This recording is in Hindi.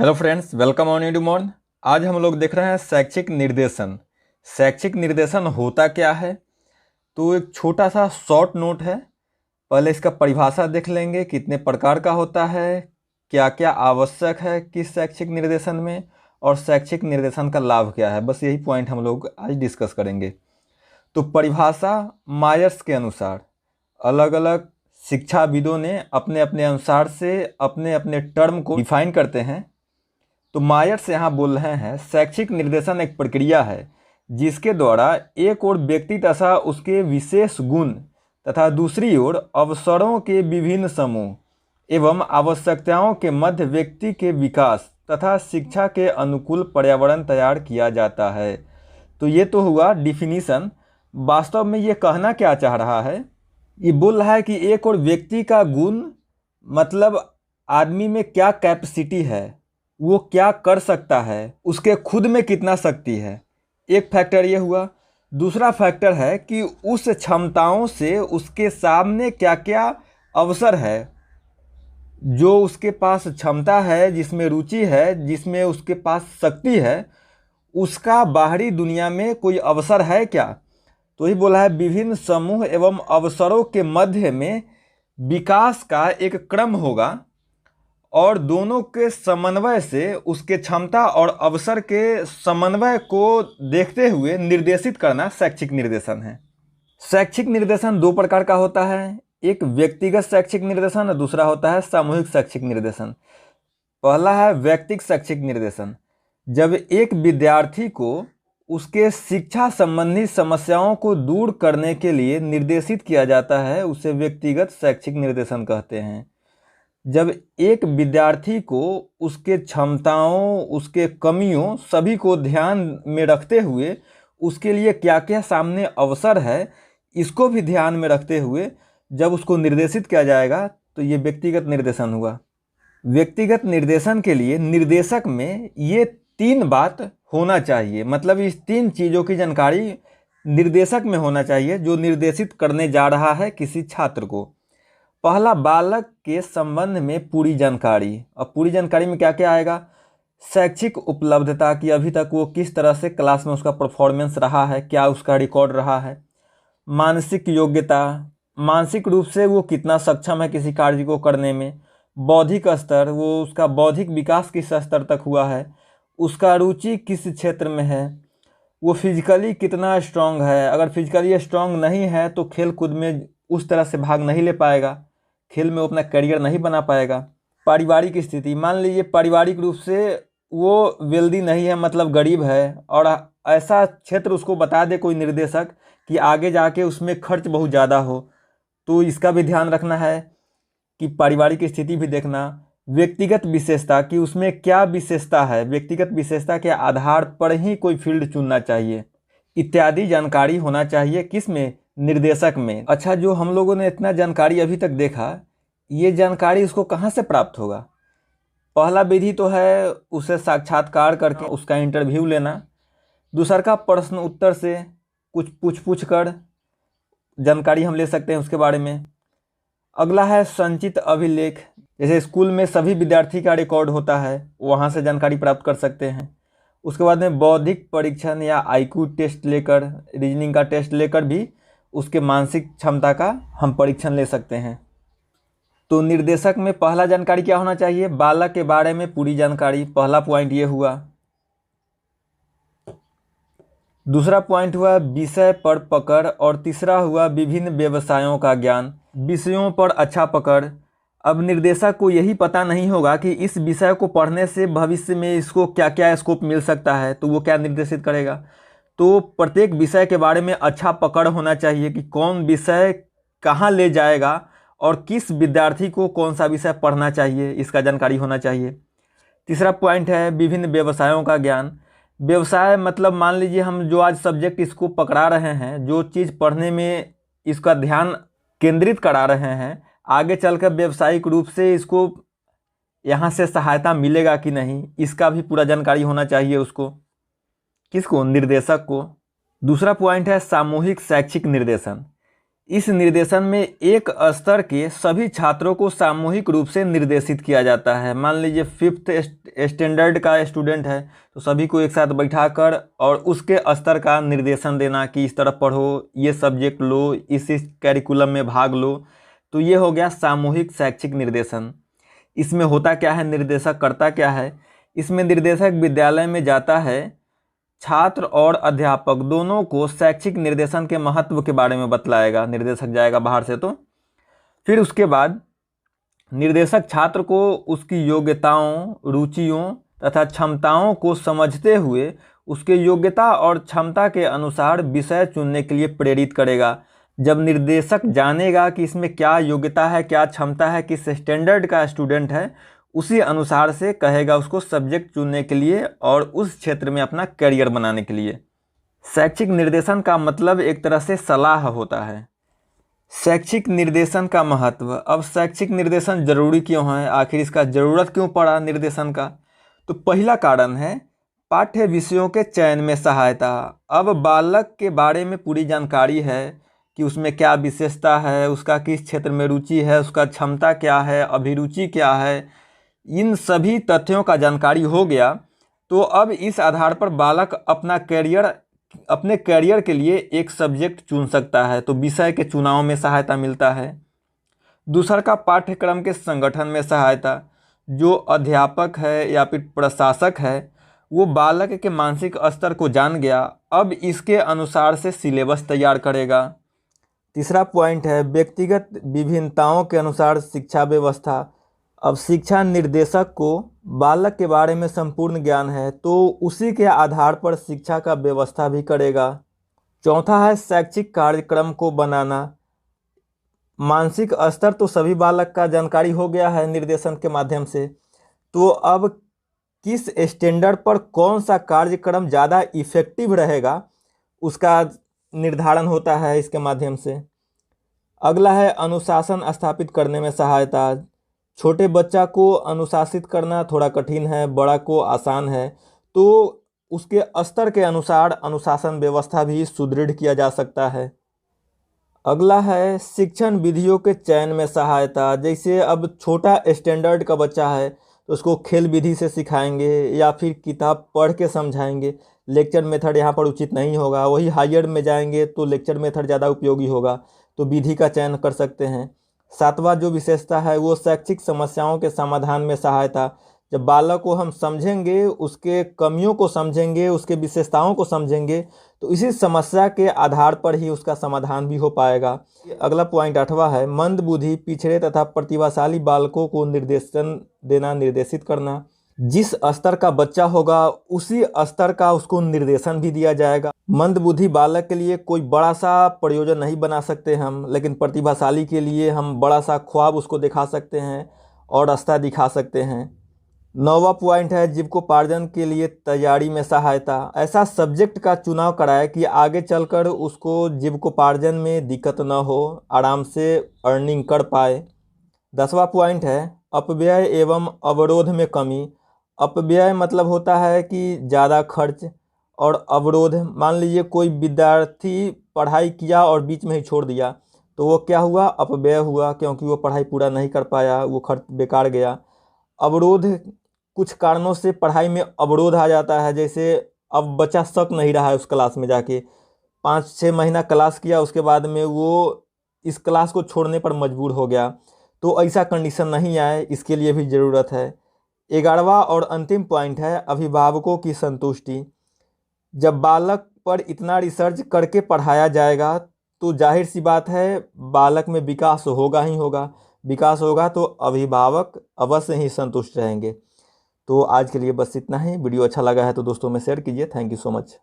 Hello friends, welcome on Edumorn. आज हम लोग देख रहे हैं शैक्षिक निर्देशन। शैक्षिक निर्देशन होता क्या है, तो एक छोटा सा शॉर्ट नोट है। पहले इसका परिभाषा देख लेंगे, कितने प्रकार का होता है, क्या क्या आवश्यक है किस शैक्षिक निर्देशन में, और शैक्षिक निर्देशन का लाभ क्या है। बस यही पॉइंट हम लोग आज डिस्कस करेंगे। तो परिभाषा मायर्स के अनुसार अलग अलग शिक्षाविदों ने अपने अपने अनुसार से अपने अपने टर्म को डिफाइन करते हैं। तो मायर्स यहाँ बोल रहे हैं, शैक्षिक निर्देशन एक प्रक्रिया है जिसके द्वारा एक ओर व्यक्ति तथा उसके विशेष गुण तथा दूसरी ओर अवसरों के विभिन्न समूह एवं आवश्यकताओं के मध्य व्यक्ति के विकास तथा शिक्षा के अनुकूल पर्यावरण तैयार किया जाता है। तो ये तो हुआ डिफिनीशन। वास्तव में ये कहना क्या चाह रहा है, ये बोल रहा है कि एक और व्यक्ति का गुण मतलब आदमी में क्या कैपेसिटी है, वो क्या कर सकता है, उसके खुद में कितना शक्ति है। एक फैक्टर ये हुआ। दूसरा फैक्टर है कि उस क्षमताओं से उसके सामने क्या क्या अवसर है, जो उसके पास क्षमता है, जिसमें रुचि है, जिसमें उसके पास शक्ति है, उसका बाहरी दुनिया में कोई अवसर है क्या। तो ही बोला है विभिन्न समूह एवं अवसरों के मध्य में विकास का एक क्रम होगा और दोनों के समन्वय से उसके क्षमता और अवसर के समन्वय को देखते हुए निर्देशित करना शैक्षिक निर्देशन है। शैक्षिक निर्देशन दो प्रकार का होता है, एक व्यक्तिगत शैक्षिक निर्देशन और दूसरा होता है सामूहिक शैक्षिक निर्देशन। पहला है व्यक्तिगत शैक्षिक निर्देशन। जब एक विद्यार्थी को उसके शिक्षा संबंधी समस्याओं को दूर करने के लिए निर्देशित किया जाता है, उसे व्यक्तिगत शैक्षिक निर्देशन कहते हैं। जब एक विद्यार्थी को उसके क्षमताओं, उसके कमियों सभी को ध्यान में रखते हुए उसके लिए क्या क्या सामने अवसर है, इसको भी ध्यान में रखते हुए जब उसको निर्देशित किया जाएगा, तो ये व्यक्तिगत निर्देशन हुआ। व्यक्तिगत निर्देशन के लिए निर्देशक में ये तीन बात होना चाहिए, मतलब इस तीन चीज़ों की जानकारी निर्देशक में होना चाहिए जो निर्देशित करने जा रहा है किसी छात्र को। पहला, बालक के संबंध में पूरी जानकारी। और पूरी जानकारी में क्या क्या आएगा, शैक्षिक उपलब्धता की, अभी तक वो किस तरह से क्लास में उसका परफॉर्मेंस रहा है, क्या उसका रिकॉर्ड रहा है। मानसिक योग्यता, मानसिक रूप से वो कितना सक्षम है किसी कार्य को करने में। बौद्धिक स्तर, वो उसका बौद्धिक विकास किस स्तर तक हुआ है, उसका रुचि किस क्षेत्र में है, वो फिजिकली कितना स्ट्रांग है। अगर फिजिकली स्ट्रांग नहीं है तो खेल कूद में उस तरह से भाग नहीं ले पाएगा, खेल में वो अपना करियर नहीं बना पाएगा। पारिवारिक स्थिति, मान लीजिए पारिवारिक रूप से वो वेल्दी नहीं है, मतलब गरीब है, और ऐसा क्षेत्र उसको बता दे कोई निर्देशक कि आगे जाके उसमें खर्च बहुत ज़्यादा हो, तो इसका भी ध्यान रखना है कि पारिवारिक स्थिति भी देखना। व्यक्तिगत विशेषता कि उसमें क्या विशेषता है, व्यक्तिगत विशेषता के आधार पर ही कोई फील्ड चुनना चाहिए, इत्यादि जानकारी होना चाहिए किस में, निर्देशक में। अच्छा, जो हम लोगों ने इतना जानकारी अभी तक देखा, ये जानकारी उसको कहाँ से प्राप्त होगा। पहला विधि तो है उसे साक्षात्कार करके उसका इंटरव्यू लेना। दूसरा का प्रश्न उत्तर से कुछ पूछ कर जानकारी हम ले सकते हैं उसके बारे में। अगला है संचित अभिलेख, जैसे स्कूल में सभी विद्यार्थी का रिकॉर्ड होता है, वहाँ से जानकारी प्राप्त कर सकते हैं। उसके बाद में बौद्धिक परीक्षण या आईक्यू टेस्ट लेकर, रीजनिंग का टेस्ट लेकर भी उसके मानसिक क्षमता का हम परीक्षण ले सकते हैं। तो निर्देशक में पहला जानकारी क्या होना चाहिए, बालक के बारे में पूरी जानकारी, पहला पॉइंट ये हुआ। दूसरा पॉइंट हुआ विषय पर पकड़, और तीसरा हुआ विभिन्न व्यवसायों का ज्ञान, विषयों पर अच्छा पकड़। अब निर्देशक को यही पता नहीं होगा कि इस विषय को पढ़ने से भविष्य में इसको क्या क्या स्कोप मिल सकता है, तो वो क्या निर्देशित करेगा। तो प्रत्येक विषय के बारे में अच्छा पकड़ होना चाहिए कि कौन विषय कहाँ ले जाएगा और किस विद्यार्थी को कौन सा विषय पढ़ना चाहिए, इसका जानकारी होना चाहिए। तीसरा पॉइंट है विभिन्न व्यवसायों का ज्ञान। व्यवसाय मतलब मान लीजिए हम जो आज सब्जेक्ट इसको पकड़ा रहे हैं, जो चीज़ पढ़ने में इसका ध्यान केंद्रित करा रहे हैं, आगे चलकर व्यावसायिक रूप से इसको यहाँ से सहायता मिलेगा कि नहीं, इसका भी पूरा जानकारी होना चाहिए उसको, किसको, निर्देशक को। दूसरा पॉइंट है सामूहिक शैक्षिक निर्देशन। इस निर्देशन में एक स्तर के सभी छात्रों को सामूहिक रूप से निर्देशित किया जाता है। मान लीजिए 5th स्टैंडर्ड का स्टूडेंट है तो सभी को एक साथ बैठाकर और उसके स्तर का निर्देशन देना कि इस तरह पढ़ो, ये सब्जेक्ट लो, इस कैरिकुलम में भाग लो। तो ये हो गया सामूहिक शैक्षिक निर्देशन। इसमें होता क्या है, निर्देशक करता क्या है? इसमें निर्देशक विद्यालय में जाता है, छात्र और अध्यापक दोनों को शैक्षिक निर्देशन के महत्व के बारे में बतलाएगा। निर्देशक जाएगा बाहर से, तो फिर उसके बाद निर्देशक छात्र को उसकी योग्यताओं, रुचियों तथा क्षमताओं को समझते हुए उसके योग्यता और क्षमता के अनुसार विषय चुनने के लिए प्रेरित करेगा। जब निर्देशक जानेगा कि इसमें क्या योग्यता है, क्या क्षमता है, किस स्टैंडर्ड का स्टूडेंट है, उसी अनुसार से कहेगा उसको सब्जेक्ट चुनने के लिए और उस क्षेत्र में अपना करियर बनाने के लिए। शैक्षिक निर्देशन का मतलब एक तरह से सलाह होता है। शैक्षिक निर्देशन का महत्व। अब शैक्षिक निर्देशन जरूरी क्यों है, आखिर इसका ज़रूरत क्यों पड़ा निर्देशन का? तो पहला कारण है पाठ्य विषयों के चयन में सहायता। अब बालक के बारे में पूरी जानकारी है कि उसमें क्या विशेषता है, उसका किस क्षेत्र में रुचि है, उसका क्षमता क्या है, अभिरुचि क्या है, इन सभी तथ्यों का जानकारी हो गया तो अब इस आधार पर बालक अपने करियर के लिए एक सब्जेक्ट चुन सकता है। तो विषय के चुनाव में सहायता मिलता है। दूसरा का पाठ्यक्रम के संगठन में सहायता। जो अध्यापक है या फिर प्रशासक है वो बालक के मानसिक स्तर को जान गया, अब इसके अनुसार से सिलेबस तैयार करेगा। तीसरा पॉइंट है व्यक्तिगत विभिन्नताओं के अनुसार शिक्षा व्यवस्था। अब शिक्षा निर्देशक को बालक के बारे में संपूर्ण ज्ञान है तो उसी के आधार पर शिक्षा का व्यवस्था भी करेगा। चौथा है शैक्षिक कार्यक्रम को बनाना। मानसिक स्तर तो सभी बालक का जानकारी हो गया है निर्देशन के माध्यम से, तो अब किस स्टैंडर्ड पर कौन सा कार्यक्रम ज़्यादा इफेक्टिव रहेगा उसका निर्धारण होता है इसके माध्यम से। अगला है अनुशासन स्थापित करने में सहायता। छोटे बच्चा को अनुशासित करना थोड़ा कठिन है, बड़ा को आसान है, तो उसके स्तर के अनुसार अनुशासन व्यवस्था भी सुदृढ़ किया जा सकता है। अगला है शिक्षण विधियों के चयन में सहायता। जैसे अब छोटा स्टैंडर्ड का बच्चा है तो उसको खेल विधि से सिखाएंगे या फिर किताब पढ़ के समझाएंगे। लेक्चर मेथड यहाँ पर उचित नहीं होगा। वही हायर में जाएंगे तो लेक्चर मेथड ज़्यादा उपयोगी होगा, तो विधि का चयन कर सकते हैं। सातवां जो विशेषता है वो शैक्षिक समस्याओं के समाधान में सहायता। जब बालक को हम समझेंगे, उसके कमियों को समझेंगे, उसके विशेषताओं को समझेंगे, तो इसी समस्या के आधार पर ही उसका समाधान भी हो पाएगा। अगला पॉइंट 8वां है मंद बुद्धि, पिछड़े तथा प्रतिभाशाली बालकों को निर्देशित करना। जिस स्तर का बच्चा होगा उसी स्तर का उसको निर्देशन भी दिया जाएगा। मंद बुद्धि बालक के लिए कोई बड़ा सा प्रयोजन नहीं बना सकते हम, लेकिन प्रतिभाशाली के लिए हम बड़ा सा ख्वाब उसको दिखा सकते हैं और रास्ता दिखा सकते हैं। 9वां पॉइंट है जीविकोपार्जन के लिए तैयारी में सहायता। ऐसा सब्जेक्ट का चुनाव कराए कि आगे चलकर उसको जीविकोपार्जन में दिक्कत न हो, आराम से अर्निंग कर पाए। 10वां पॉइंट है अपव्यय एवं अवरोध में कमी। अपव्यय मतलब होता है कि ज़्यादा खर्च, और अवरोध मान लीजिए कोई विद्यार्थी पढ़ाई किया और बीच में ही छोड़ दिया तो वो क्या हुआ, अपव्यय हुआ, क्योंकि वो पढ़ाई पूरा नहीं कर पाया, वो खर्च बेकार गया। अवरोध कुछ कारणों से पढ़ाई में अवरोध आ जाता है। जैसे अब बच्चा सक नहीं रहा है उस क्लास में जाके, 5-6 महीना क्लास किया, उसके बाद में वो इस क्लास को छोड़ने पर मजबूर हो गया, तो ऐसा कंडीशन नहीं आए, इसके लिए भी ज़रूरत है। 11वां और अंतिम पॉइंट है अभिभावकों की संतुष्टि। जब बालक पर इतना रिसर्च करके पढ़ाया जाएगा तो जाहिर सी बात है बालक में विकास होगा ही होगा। विकास होगा तो अभिभावक अवश्य ही संतुष्ट रहेंगे। तो आज के लिए बस इतना ही। वीडियो अच्छा लगा है तो दोस्तों में शेयर कीजिए। Thank you so much.